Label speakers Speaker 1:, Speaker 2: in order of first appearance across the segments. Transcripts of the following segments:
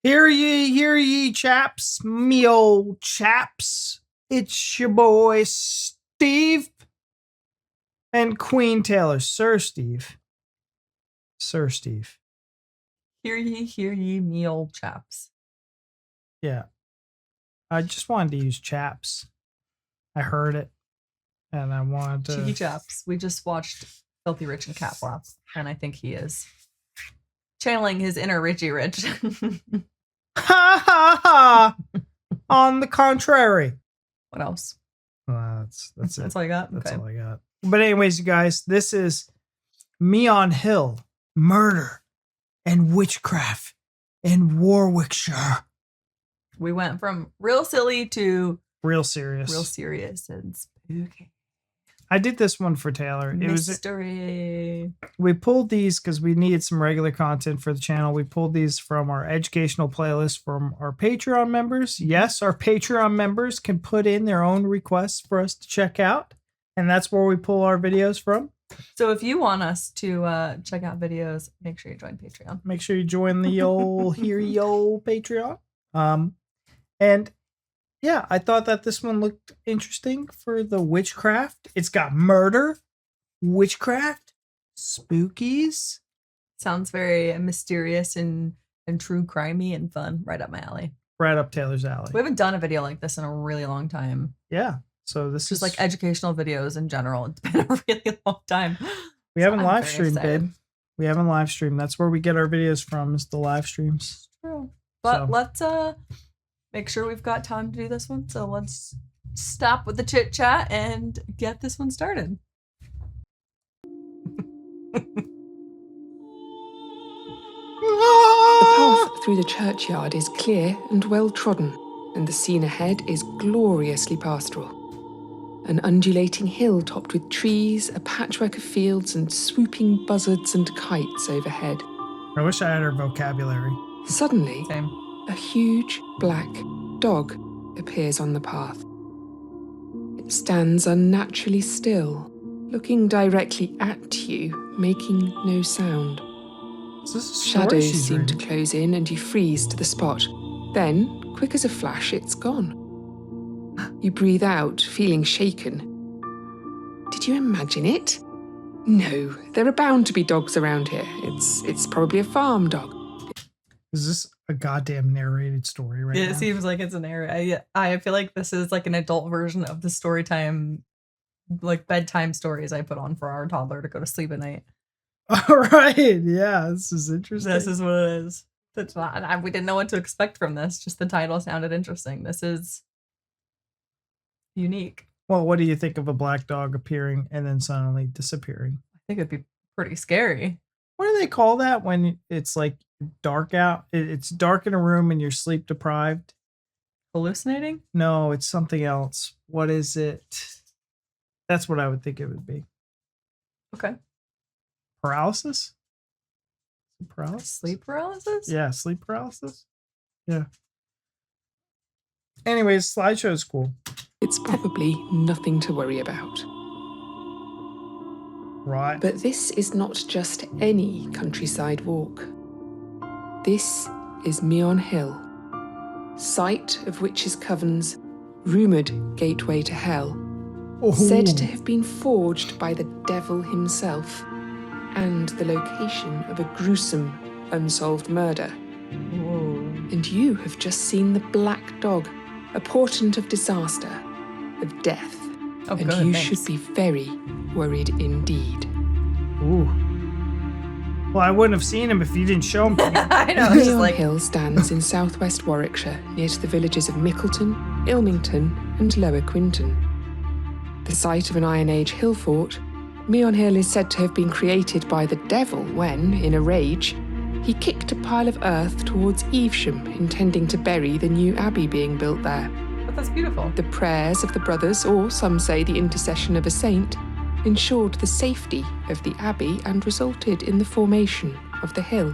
Speaker 1: Hear ye, chaps, me old chaps. It's your boy, Steve. And Queen Taylor, Sir Steve. Sir Steve.
Speaker 2: Hear ye, me old chaps.
Speaker 1: Yeah. I just wanted to use chaps. I heard it. And I wanted to...
Speaker 2: Cheeky chaps. We just watched Filthy Rich and Cat Flap. And I think he is channeling his inner Richie Rich.
Speaker 1: Ha ha ha! On the contrary.
Speaker 2: What else?
Speaker 1: That's it.
Speaker 2: That's all you got?
Speaker 1: That's all I got. But anyways, you guys, this is Meon Hill, Murder and Witchcraft in Warwickshire.
Speaker 2: We went from real silly to
Speaker 1: real serious.
Speaker 2: Real serious and spooky.
Speaker 1: I did this one for Taylor.
Speaker 2: Mystery.
Speaker 1: We pulled these because we needed some regular content for the channel. We pulled these from our educational playlist from our Patreon members. Yes, our Patreon members can put in their own requests for us to check out. And that's where we pull our videos from.
Speaker 2: So if you want us to check out videos, make sure you join Patreon.
Speaker 1: Make sure you join the old Patreon. And yeah, I thought that this one looked interesting for the witchcraft. It's got murder, witchcraft, spookies.
Speaker 2: Sounds very mysterious and true crimey and fun. Right up my alley.
Speaker 1: Right up Taylor's alley.
Speaker 2: We haven't done a video like this in a really long time.
Speaker 1: Yeah. So this
Speaker 2: is like educational videos in general. It's been a really long time.
Speaker 1: We haven't live streamed, babe. We haven't live streamed. That's where we get our videos from, is the live streams.
Speaker 2: True. But let's make sure we've got time to do this one. So let's stop with the chit chat and get this one started.
Speaker 3: The path through the churchyard is clear and well trodden, and the scene ahead is gloriously pastoral. An undulating hill topped with trees, a patchwork of fields, and swooping buzzards and kites overhead.
Speaker 1: I wish I had her vocabulary.
Speaker 3: Suddenly, a huge black dog appears on the path. It stands unnaturally still, looking directly at you, making no sound. Shadows seem to close in and you freeze to the spot. Then, quick as a flash, it's gone. You breathe out, feeling shaken. Did you imagine it? No, there are bound to be dogs around here. It's probably a farm dog.
Speaker 1: Is this a goddamn narrated story right now?
Speaker 2: It seems like it's a narrated. I feel like this is like an adult version of the story time, like bedtime stories I put on for our toddler to go to sleep at night.
Speaker 1: All right. Yeah, this is interesting.
Speaker 2: This is what it is. That's not, we didn't know what to expect from this. Just the title sounded interesting. This is unique.
Speaker 1: Well, what do you think of a black dog appearing and then suddenly disappearing?
Speaker 2: I think it'd be pretty scary.
Speaker 1: What do they call that when it's like dark out? It's dark in a room and you're sleep deprived.
Speaker 2: Hallucinating?
Speaker 1: No, it's something else. What is it? That's what I would think it would be.
Speaker 2: Okay.
Speaker 1: Paralysis? Paralysis?
Speaker 2: Sleep paralysis?
Speaker 1: Yeah, sleep paralysis. Yeah. Anyways, slideshow is cool.
Speaker 3: It's probably nothing to worry about.
Speaker 1: Right.
Speaker 3: But this is not just any countryside walk. This is Meon Hill, site of witches' covens, rumoured gateway to hell, said to have been forged by the devil himself, and the location of a gruesome, unsolved murder.
Speaker 2: Whoa.
Speaker 3: And you have just seen the black dog, a portent of disaster, of death.
Speaker 2: Oh,
Speaker 3: and
Speaker 2: good,
Speaker 3: you
Speaker 2: thanks.
Speaker 3: should be very worried indeed.
Speaker 1: Ooh. Well, I wouldn't have seen him if you didn't show him to me.
Speaker 2: I know.
Speaker 3: Meon Hill stands in southwest Warwickshire, near to the villages of Mickleton, Ilmington, and Lower Quinton. The site of an Iron Age hill fort, Meon Hill is said to have been created by the devil when, in a rage, he kicked a pile of earth towards Evesham, intending to bury the new abbey being built there.
Speaker 2: But that's beautiful.
Speaker 3: The prayers of the brothers, or some say the intercession of a saint, ensured the safety of the abbey and resulted in the formation of the hill.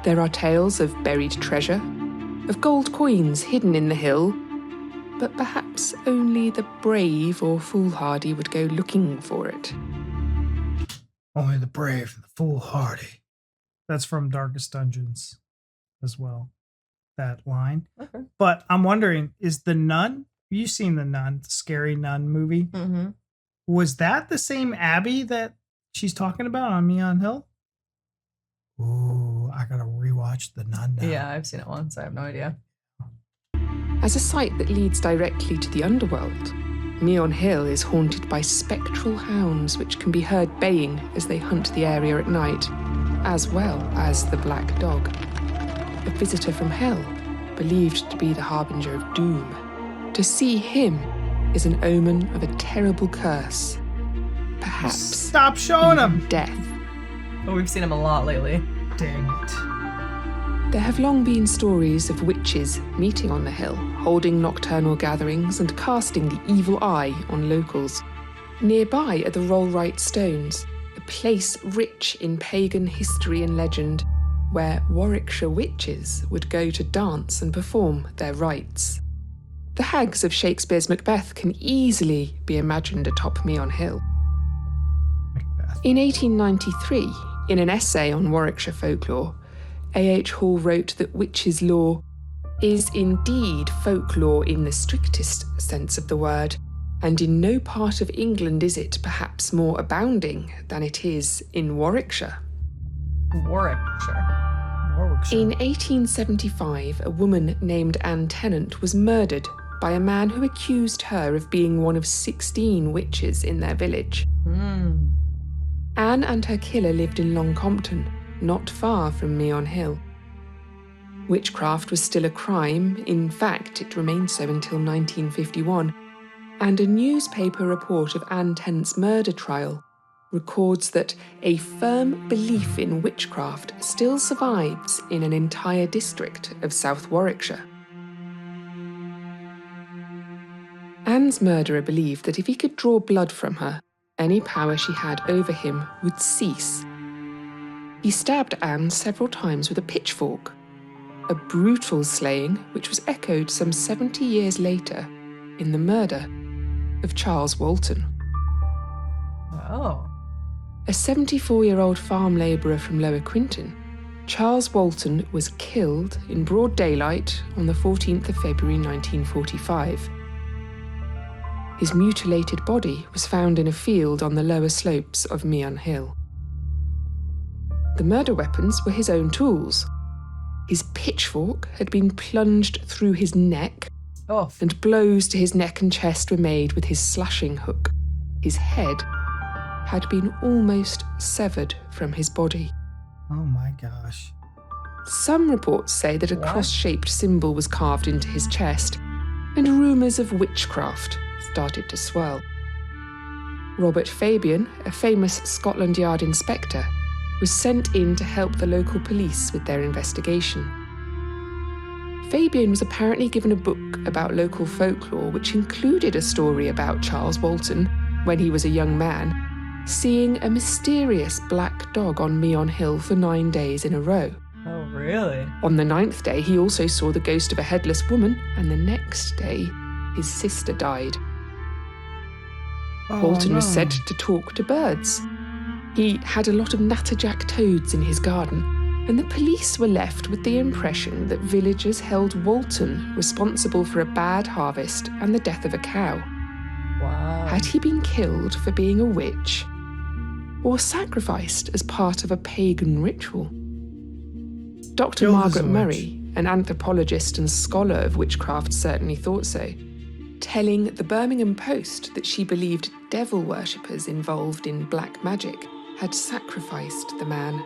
Speaker 3: There are tales of buried treasure, of gold coins hidden in the hill, but perhaps only the brave or foolhardy would go looking for it.
Speaker 1: Only the brave and the foolhardy. That's from Darkest Dungeons. as well, that line.
Speaker 2: Okay.
Speaker 1: But I'm wondering, is the nun, you've seen the nun, the scary nun movie,
Speaker 2: Mm-hmm.
Speaker 1: was that the same Abbey that she's talking about on Meon Hill? Ooh, I gotta rewatch the nun now.
Speaker 2: Yeah, I've seen it once. I have no idea.
Speaker 3: As a site that leads directly to the underworld, Meon Hill is haunted by spectral hounds which can be heard baying as they hunt the area at night, as well as the Black Dog, a visitor from hell, believed to be the harbinger of doom. To see him is an omen of a terrible curse, perhaps
Speaker 1: Stop showing
Speaker 3: even
Speaker 1: him!
Speaker 3: death.
Speaker 2: But we've seen him a lot lately.
Speaker 1: Dang it.
Speaker 3: There have long been stories of witches meeting on the hill, holding nocturnal gatherings and casting the evil eye on locals. Nearby are the Rollright Stones, a place rich in pagan history and legend, where Warwickshire witches would go to dance and perform their rites. The hags of Shakespeare's Macbeth can easily be imagined atop Meon Hill.
Speaker 1: Macbeth.
Speaker 3: In 1893, in an essay on Warwickshire folklore, A.H. Hall wrote that witches' lore is indeed folklore in the strictest sense of the word, and in no part of England is it perhaps more abounding than it is in Warwickshire.
Speaker 2: Warwickshire.
Speaker 1: Warwickshire.
Speaker 3: In 1875, a woman named Anne Tennant was murdered by a man who accused her of being one of 16 witches in their village. Anne and her killer lived in Long Compton, not far from Meon Hill. Witchcraft was still a crime, in fact it remained so until 1951, and a newspaper report of Anne Tennant's murder trial records that a firm belief in witchcraft still survives in an entire district of South Warwickshire. Anne's murderer believed that if he could draw blood from her, any power she had over him would cease. He stabbed Anne several times with a pitchfork, a brutal slaying which was echoed some 70 years later in the murder of Charles Walton.
Speaker 2: Oh.
Speaker 3: A 74-year-old farm labourer from Lower Quinton, Charles Walton was killed in broad daylight on the 14th of February 1945. His mutilated body was found in a field on the lower slopes of Meon Hill. The murder weapons were his own tools. His pitchfork had been plunged through his neck,
Speaker 2: Oh.
Speaker 3: and blows to his neck and chest were made with his slashing hook. His head had been almost severed from his body.
Speaker 1: Oh my gosh.
Speaker 3: Some reports say that a
Speaker 2: What?
Speaker 3: cross-shaped symbol was carved into his chest, and rumours of witchcraft started to swirl. Robert Fabian, a famous Scotland Yard inspector, was sent in to help the local police with their investigation. Fabian was apparently given a book about local folklore which included a story about Charles Walton, when he was a young man, seeing a mysterious black dog on Meon Hill for 9 days in a row.
Speaker 2: Oh, really?
Speaker 3: On the 9th day, he also saw the ghost of a headless woman, and the next day, his sister died.
Speaker 1: Oh,
Speaker 3: Walton was
Speaker 1: no.
Speaker 3: said to talk to birds. He had a lot of natterjack toads in his garden, and the police were left with the impression that villagers held Walton responsible for a bad harvest and the death of a cow.
Speaker 2: Wow.
Speaker 3: Had he been killed for being a witch, or sacrificed as part of a pagan ritual? Dr.
Speaker 1: Killed as
Speaker 3: Margaret
Speaker 1: a witch.
Speaker 3: Murray, an anthropologist and scholar of witchcraft, certainly thought so, telling the Birmingham Post that she believed devil worshippers involved in black magic had sacrificed the man.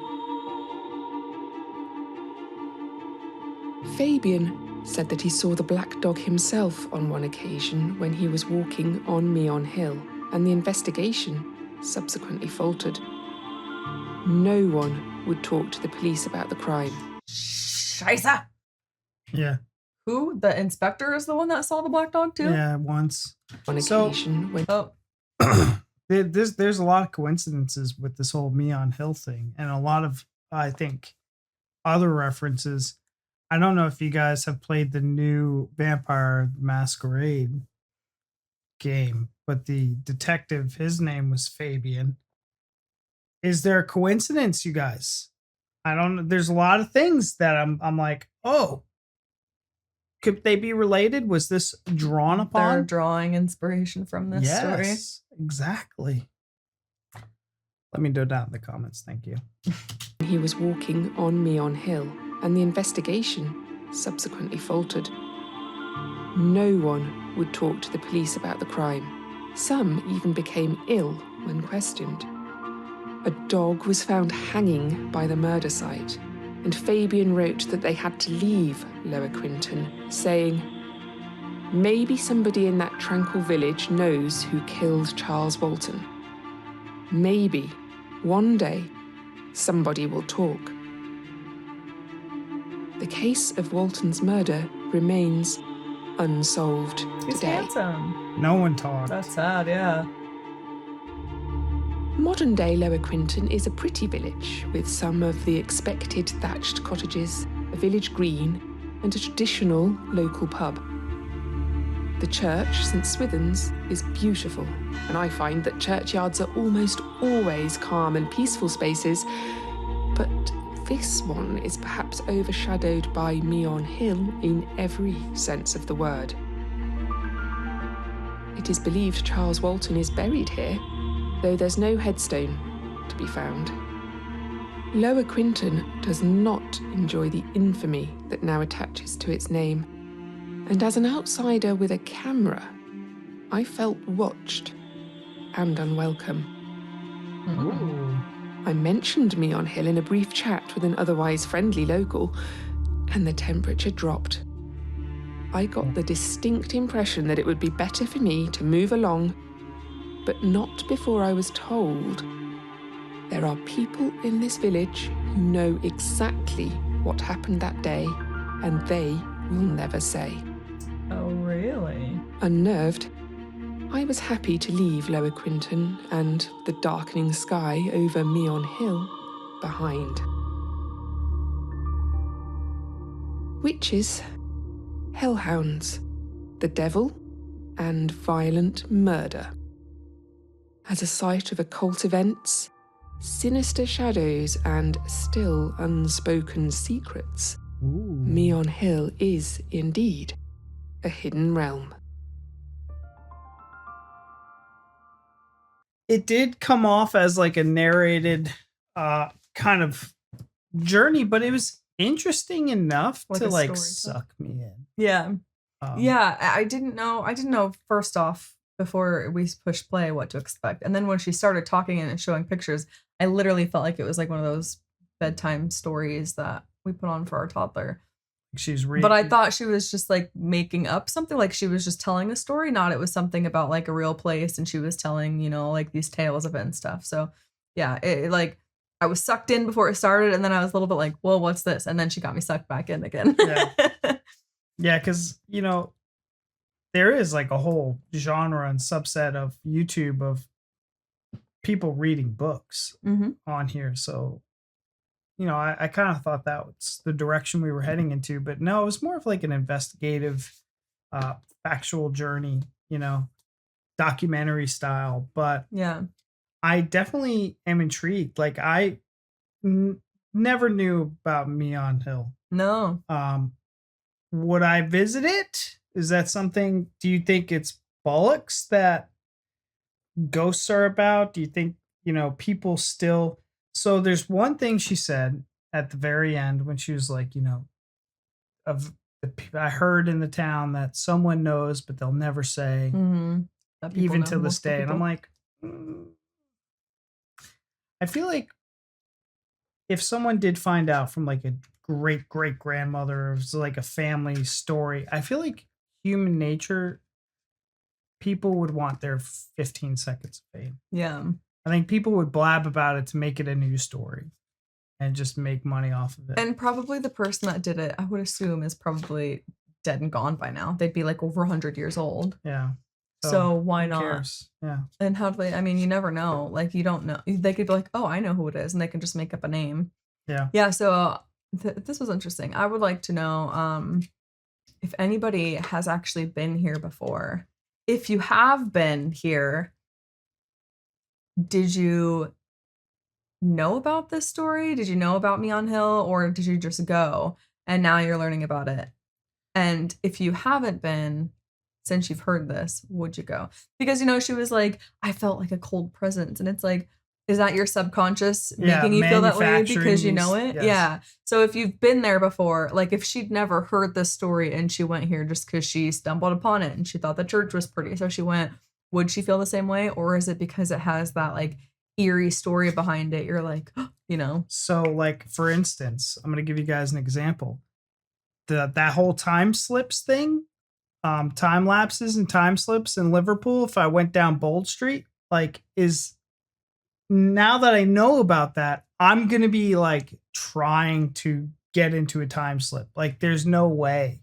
Speaker 3: Fabian said that he saw the black dog himself on one occasion when he was walking on Meon Hill, and the investigation subsequently faltered. No one would talk to the police about the crime.
Speaker 2: Scheisse.
Speaker 1: Yeah.
Speaker 2: Who? The inspector is the one that saw the black dog too?
Speaker 1: Yeah, once.
Speaker 3: On
Speaker 1: So-
Speaker 3: occasion when
Speaker 2: Oh.
Speaker 1: There's a lot of coincidences with this whole Meon Hill thing, and a lot of, I think, other references. I don't know if you guys have played the new Vampire Masquerade game, but the detective, his name was Fabian. Is there a coincidence, you guys? I don't know. There's a lot of things that I'm like, oh, could they be related? Was this drawn
Speaker 2: They're
Speaker 1: upon?
Speaker 2: drawing inspiration from this story.
Speaker 1: Yes, exactly. Let me know down in the comments. Thank you.
Speaker 3: He was walking on Meon Hill, and the investigation subsequently faltered. No one would talk to the police about the crime. Some even became ill when questioned. A dog was found hanging by the murder site, and Fabian wrote that they had to leave Lower Quinton, saying, "Maybe somebody in that tranquil village knows who killed Charles Walton. Maybe, one day, somebody will talk." The case of Walton's murder remains unsolved
Speaker 2: He's
Speaker 3: today.
Speaker 2: handsome.
Speaker 1: No one talked.
Speaker 2: That's sad, yeah.
Speaker 3: Modern-day Lower Quinton is a pretty village with some of the expected thatched cottages, a village green, and a traditional local pub. The church, St Swithin's, is beautiful, and I find that churchyards are almost always calm and peaceful spaces, but this one is perhaps overshadowed by Meon Hill in every sense of the word. It is believed Charles Walton is buried here, though there's no headstone to be found. Lower Quinton does not enjoy the infamy that now attaches to its name, and as an outsider with a camera, I felt watched and unwelcome.
Speaker 1: Ooh.
Speaker 3: I mentioned Meon Hill in a brief chat with an otherwise friendly local, and the temperature dropped. I got the distinct impression that it would be better for me to move along, but not before I was told there are people in this village who know exactly what happened that day, and they will never say.
Speaker 2: Oh, really?
Speaker 3: Unnerved, I was happy to leave Lower Quinton and the darkening sky over Meon Hill behind. Witches, hellhounds, the devil, and violent murder. As a site of occult events, sinister shadows, and still unspoken secrets,
Speaker 1: Ooh.
Speaker 3: Meon Hill is indeed a hidden realm.
Speaker 1: It did come off as like a narrated kind of journey, but it was interesting enough
Speaker 2: Like
Speaker 1: to
Speaker 2: a
Speaker 1: like
Speaker 2: story
Speaker 1: suck me in.
Speaker 2: Yeah.
Speaker 1: Um,
Speaker 2: Yeah, I didn't know first off before we pushed play what to expect. And then when she started talking and showing pictures, I literally felt like it was like one of those bedtime stories that we put on for our toddler.
Speaker 1: she's reading.
Speaker 2: But I thought she was just like making up something, like she was just telling a story, not it was something about like a real place and she was telling, like these tales of it and stuff. So yeah, it like I was sucked in before it started, and then I was a little bit like, well, what's this? And then she got me sucked back in again.
Speaker 1: Yeah, because there is like a whole genre and subset of YouTube of people reading books on here. So, I kind of thought that was the direction we were heading into, but no, it was more of like an investigative, factual journey, documentary style. But
Speaker 2: Yeah.
Speaker 1: I definitely am intrigued. Like I never knew about Meon Hill.
Speaker 2: No.
Speaker 1: Would I visit it? Is that something? Do you think it's bollocks that ghosts are about? Do you think, people still? So there's one thing she said at the very end when she was like, of I heard in the town that someone knows, but they'll never say, even to this day. And I'm like, I feel like if someone did find out from like a great great grandmother, it was like a family story, I feel like human nature, people would want their 15 seconds of fame.
Speaker 2: Yeah.
Speaker 1: I think people would blab about it to make it a news story and just make money off of it.
Speaker 2: And probably the person that did it, I would assume, is probably dead and gone by now. They'd be like over 100 years old.
Speaker 1: Yeah.
Speaker 2: So why
Speaker 1: who
Speaker 2: not?
Speaker 1: cares? Yeah.
Speaker 2: And how do they, I mean, you never know. Like, you don't know. They could be like, oh, I know who it is. And they can just make up a name.
Speaker 1: Yeah.
Speaker 2: Yeah. So this was interesting. I would like to know if anybody has actually been here before. If you have been here, did you know about this story? Did you know about Meon Hill, or did you just go and now you're learning about it? And if you haven't been, since you've heard this, would you go? Because, she was like, I felt like a cold presence. And it's like, is that your subconscious making you feel that way because you know it?
Speaker 1: Yes.
Speaker 2: Yeah. So if you've been there before, like if she'd never heard this story and she went here just because she stumbled upon it and she thought the church was pretty, so she went, would she feel the same way? Or is it because it has that like eerie story behind it? You're like,
Speaker 1: So like, for instance, I'm going to give you guys an example. That whole time slips thing, time lapses and time slips in Liverpool, if I went down Bold Street, like now that I know about that, I'm going to be like trying to get into a time slip. Like there's no way.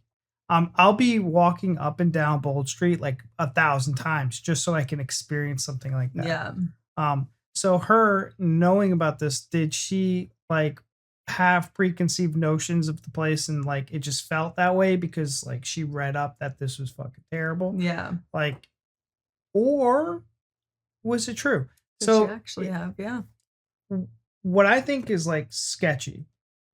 Speaker 1: I'll be walking up and down Bold Street like 1,000 times just so I can experience something like that.
Speaker 2: yeah.
Speaker 1: So her knowing about this, did she like have preconceived notions of the place and like it just felt that way because like she read up that this was fucking terrible?
Speaker 2: Yeah.
Speaker 1: Like, or was it true?
Speaker 2: Did
Speaker 1: So
Speaker 2: she actually have, yeah.
Speaker 1: What I think is like sketchy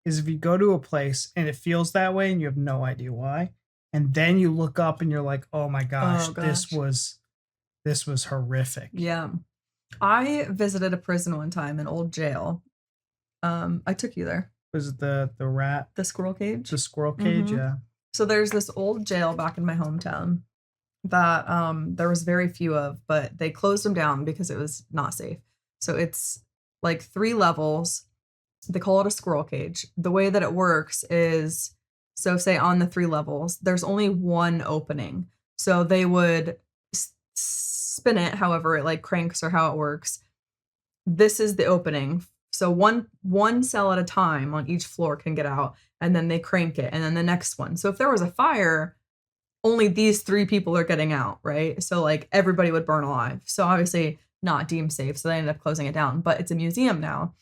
Speaker 1: is if you go to a place and it feels that way and you have no idea why, and then you look up and you're like, oh my gosh, this was horrific.
Speaker 2: Yeah. I visited a prison one time, an old jail. I took you there.
Speaker 1: Was it the rat?
Speaker 2: The squirrel cage?
Speaker 1: The squirrel cage,
Speaker 2: Mm-hmm.
Speaker 1: yeah.
Speaker 2: So there's this old jail back in my hometown that there was very few of, but they closed them down because it was not safe. So it's like 3 levels. They call it a squirrel cage. The way that it works is, so say on the 3 levels, there's only one opening. So they would spin it however it like cranks or how it works. This is the opening. So one cell at a time on each floor can get out, and then they crank it, and then the next one. So if there was a fire, only these 3 people are getting out, right? So like everybody would burn alive. So obviously not deemed safe. So they ended up closing it down, but it's a museum now.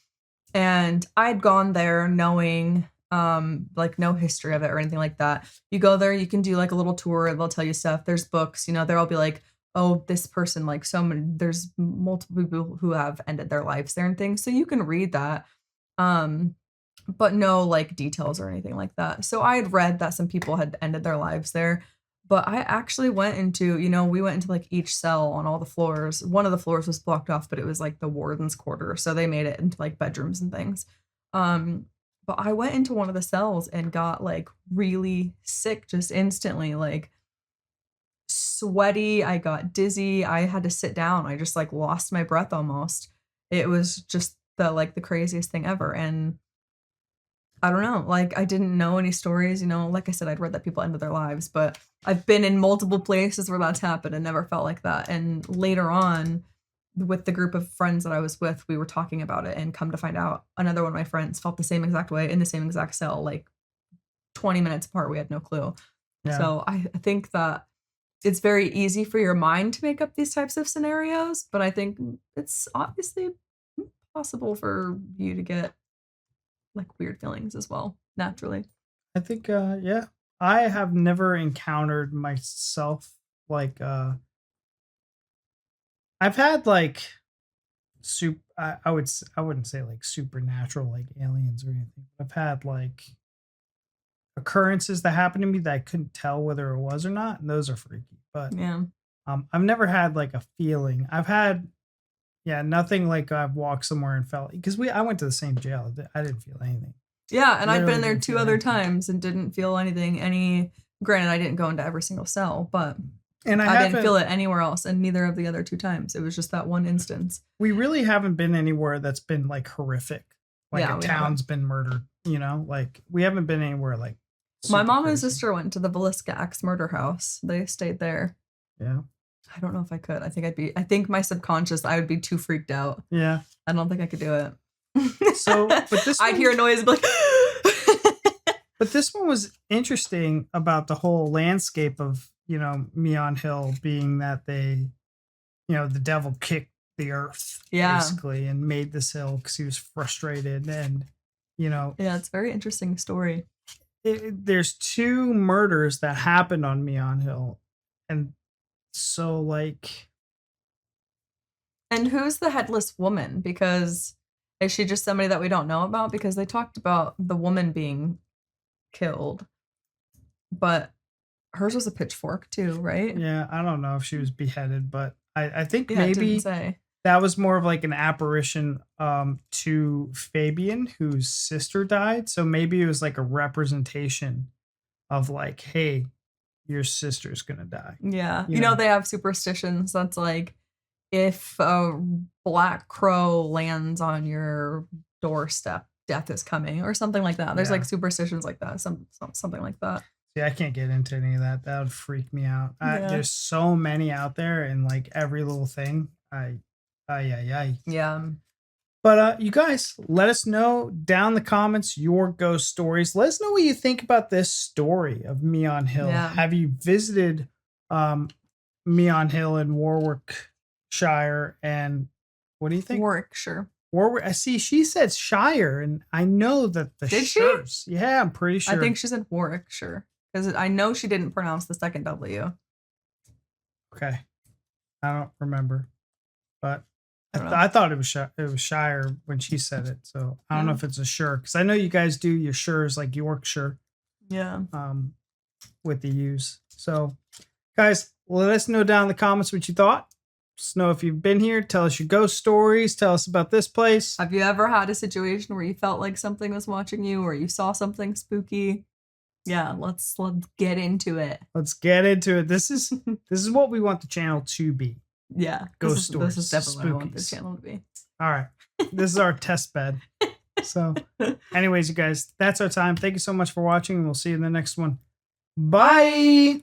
Speaker 2: And I'd gone there knowing like no history of it or anything like that. You go there, you can do like a little tour. They'll tell you stuff. There's books, there'll be like, oh, this person, like there's multiple people who have ended their lives there and things. So you can read that. But no like details or anything like that. So I had read that some people had ended their lives there. But I actually went into, we went into like each cell on all the floors. One of the floors was blocked off, but it was like the warden's quarter. So they made it into like bedrooms and things. But I went into one of the cells and got like really sick just instantly, like sweaty. I got dizzy. I had to sit down. I just like lost my breath almost. It was just the craziest thing ever. And I don't know, like I didn't know any stories, like I said, I'd read that people ended their lives, but I've been in multiple places where that's happened and never felt like that. And later on, with the group of friends that I was with, we were talking about it, and come to find out, another one of my friends felt the same exact way in the same exact cell, like 20 minutes apart. We had no clue. Yeah. So I think that it's very easy for your mind to make up these types of scenarios, but I think it's obviously possible for you to get like weird feelings as well, naturally.
Speaker 1: I think, yeah. I have never encountered myself like, I've had like I wouldn't say like supernatural like aliens or anything. I've had like occurrences that happened to me that I couldn't tell whether it was or not, and those are freaky. But
Speaker 2: yeah,
Speaker 1: I've never had like a feeling. I've had nothing like I've walked somewhere and felt, because I went to the same jail. I didn't feel anything.
Speaker 2: Yeah, and I'd been there 2 other times and didn't feel anything. Granted, I didn't go into every single cell, but I didn't feel it anywhere else, and neither of the other 2 times. It was just that one instance.
Speaker 1: We really haven't been anywhere that's been like horrific. Like a town's been murdered, like we haven't been anywhere like.
Speaker 2: My mom and sister went to the Villisca Axe murder house. They stayed there.
Speaker 1: Yeah. I
Speaker 2: don't know if I could. I think my subconscious, I would be too freaked out.
Speaker 1: Yeah.
Speaker 2: I don't think I could do it.
Speaker 1: So, but this
Speaker 2: I'd hear a noise and be like,
Speaker 1: but this one was interesting about the whole landscape of, Meon Hill, being that they, the devil kicked the earth basically and made this hill because he was frustrated, and, yeah,
Speaker 2: it's a very interesting story.
Speaker 1: There's 2 murders that happened on Meon Hill, and so like.
Speaker 2: And who's the headless woman? Because Is she just somebody that we don't know about? Because they talked about the woman being killed, but hers was a pitchfork too, right?
Speaker 1: Yeah, I don't know if she was beheaded, but I think
Speaker 2: Yeah, it didn't
Speaker 1: maybe
Speaker 2: say.
Speaker 1: that was more of like an apparition to Fabian, whose sister died. So maybe it was like a representation of like, hey, your sister's gonna die.
Speaker 2: Yeah.
Speaker 1: You
Speaker 2: You know,
Speaker 1: know.
Speaker 2: they have superstitions that's like if a black crow lands on your doorstep, death is coming or something like that. There's
Speaker 1: Yeah.
Speaker 2: like superstitions like that, something like that.
Speaker 1: Yeah, I can't get into any of that. That would freak me out.
Speaker 2: Yeah.
Speaker 1: There's so many out there, and like every little thing.
Speaker 2: Yeah.
Speaker 1: But you guys, let us know down in the comments your ghost stories. Let us know what you think about this story of Meon Hill.
Speaker 2: Yeah.
Speaker 1: Have you visited Meon Hill in Warwickshire? And what do you think?
Speaker 2: Warwickshire.
Speaker 1: Warwick. I see she said Shire, and I know that the
Speaker 2: Did she?
Speaker 1: shires. Yeah, I'm pretty sure.
Speaker 2: I think she's in Warwickshire because I know she didn't pronounce the second W.
Speaker 1: Okay, I don't remember, but
Speaker 2: I don't know.
Speaker 1: I thought it was Shire when she said it. So I don't know
Speaker 2: Yeah.
Speaker 1: if it's a sure, because I know you guys do your shires like Yorkshire
Speaker 2: Yeah.
Speaker 1: with the U's. So guys, let us know down in the comments what you thought. Let us know if you've been here. Tell us your ghost stories. Tell us about this place.
Speaker 2: Have you ever had a situation where you felt like something was watching you or you saw something spooky? Yeah, let's get into it.
Speaker 1: Let's get into it. This is what we want the channel to be.
Speaker 2: Yeah.
Speaker 1: Ghost
Speaker 2: This is
Speaker 1: stories,
Speaker 2: definitely what I want this
Speaker 1: spookies.
Speaker 2: channel to be.
Speaker 1: All right. This is our test bed. So anyways, you guys, that's our time. Thank you so much for watching, and we'll see you in the next one. Bye.